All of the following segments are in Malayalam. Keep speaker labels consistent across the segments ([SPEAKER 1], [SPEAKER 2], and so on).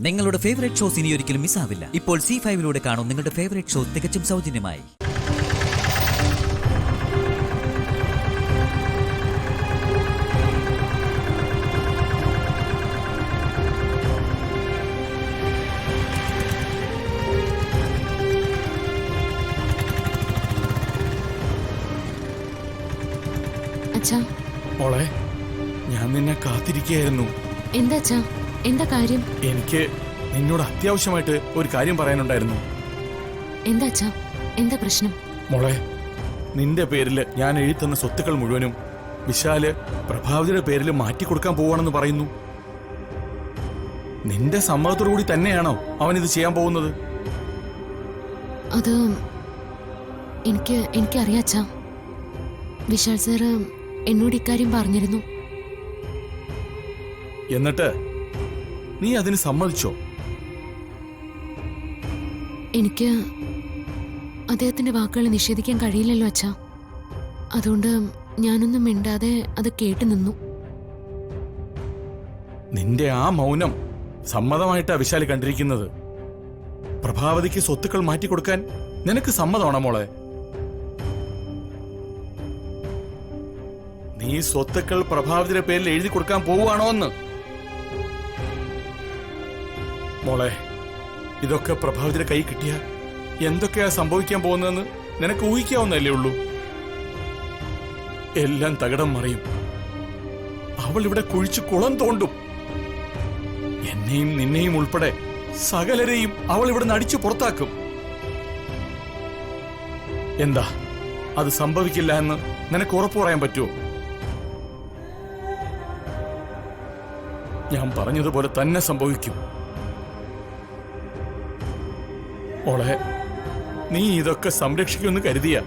[SPEAKER 1] നിങ്ങളുടെ ഫേവറേറ്റ് ഷോസ് ഇനി ഒരിക്കലും മിസ്സാവില്ല. ഇപ്പോൾ C5 കാണും നിങ്ങളുടെ ഫേവറേറ്റ് ഷോ തികച്ചും സൗജന്യമായി.
[SPEAKER 2] മോളെ, ഞാൻ നിന്നെ കാത്തിരിക്കുകയായിരുന്നു.
[SPEAKER 3] എന്താ എന്താ കാര്യം?
[SPEAKER 2] എനിക്ക് നിന്നോട് അത്യാവശ്യമായിട്ട് ഒരു കാര്യം പറയാനുണ്ടായിരുന്നു.
[SPEAKER 3] എന്താ എന്താ പ്രശ്നം?
[SPEAKER 2] മോളെ, നിന്റെ പേരിൽ ഞാൻ എഴുതുന്ന സ്വത്തുക്കൾ മുഴുവനും വിശാല് പ്രഭാവതിയുടെ പേരിൽ മാറ്റിക്കൊടുക്കാൻ പോവാണെന്ന് പറയുന്നു. നിന്റെ സമ്മതത്തോടു കൂടി തന്നെയാണോ അവനിത് ചെയ്യാൻ പോകുന്നത്?
[SPEAKER 3] അത് എനിക്കറിയാച്ചാ. വിശാൽ സാറ് എന്നോട് ഇക്കാര്യം പറഞ്ഞിരുന്നു.
[SPEAKER 2] എന്നിട്ട് നീ അതിന് സമ്മതിച്ചോ?
[SPEAKER 3] എനിക്ക് അദ്ദേഹത്തിന്റെ വാക്കുകൾ നിഷേധിക്കാൻ കഴിയില്ലല്ലോ അച്ഛാ. അതുകൊണ്ട് ഞാനൊന്നും മിണ്ടാതെ അത് കേട്ടു നിന്നു.
[SPEAKER 2] നിന്റെ ആ മൗനം സമ്മതമായിട്ടാ വിശാല് കണ്ടിരിക്കുന്നത്. പ്രഭാവതിക്ക് സ്വത്തുക്കൾ മാറ്റിക്കൊടുക്കാൻ നിനക്ക് സമ്മതമാണോ മോളെ? നീ സ്വത്തുക്കൾ പ്രഭാവതിയുടെ പേരിൽ എഴുതി കൊടുക്കാൻ പോവുകയാണോ എന്ന്? മോളെ, ഇതൊക്കെ പ്രഭാവതിയുടെ കൈ കിട്ടിയ എന്തൊക്കെയാ സംഭവിക്കാൻ പോകുന്നതെന്ന് നിനക്ക് ഊഹിക്കാവുന്നല്ലേ ഉള്ളൂ. എല്ലാം തകിടം മറിയും. അവൾ ഇവിടെ കുഴിച്ചു കുളം തോണ്ടും. എന്നെയും നിന്നെയും ഉൾപ്പെടെ സകലരെയും അവൾ ഇവിടെ അടിച്ചു പുറത്താക്കും. എന്താ, അത് സംഭവിക്കില്ല എന്ന് നിനക്ക് ഉറപ്പു പറയാൻ പറ്റുമോ? ഞാൻ പറഞ്ഞതുപോലെ തന്നെ സംഭവിക്കും. മോളെ, നീ ഇതൊക്കെ സംരക്ഷിക്കുമെന്ന് കരുതിയ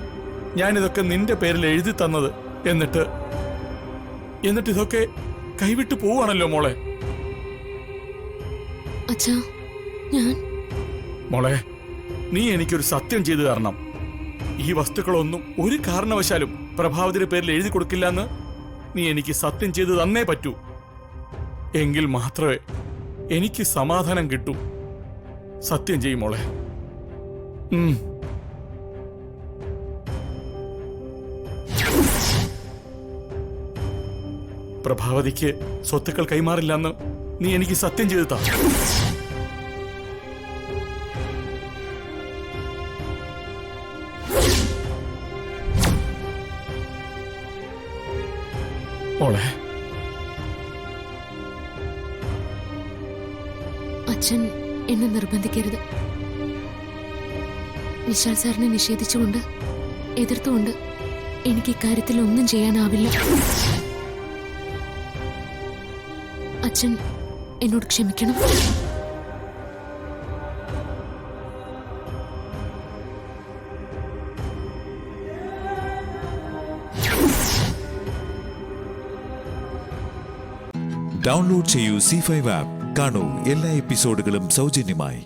[SPEAKER 2] ഞാനിതൊക്കെ നിന്റെ പേരിൽ എഴുതി തന്നത്. എന്നിട്ട് ഇതൊക്കെ കൈവിട്ടു പോവാണല്ലോ മോളെ. മോളെ, നീ എനിക്കൊരു സത്യം ചെയ്തു തരണം. ഈ വസ്തുക്കളൊന്നും ഒരു കാരണവശാലും പ്രഭാവതിയുടെ പേരിൽ എഴുതി കൊടുക്കില്ല എന്ന് നീ എനിക്ക് സത്യം ചെയ്തു തന്നേ പറ്റൂ. എങ്കിൽ മാത്രമേ എനിക്ക് സമാധാനം കിട്ടൂ. സത്യം ചെയ്യും മോളെ. പ്രഭാവതിക്ക് സ്വത്തുക്കൾ കൈമാറില്ലെന്ന് നീ എനിക്ക് സത്യം ചെയ്തു താ. മോളെ,
[SPEAKER 3] അച്ഛൻ എന്നെ നിർബന്ധിക്കരുത്. വിശാൽ സാറിനെ നിഷേധിച്ചുകൊണ്ട്, എതിർത്തുകൊണ്ട് എനിക്ക് ഇക്കാര്യത്തിൽ ഒന്നും ചെയ്യാനാവില്ല. അച്ഛൻ എന്നോട് ക്ഷമിക്കണം.
[SPEAKER 4] ഡൗൺലോഡ് ചെയ്യൂ C5 ആപ്പ്. കാണൂ എല്ലാ എപ്പിസോഡുകളും സൗജന്യമായി.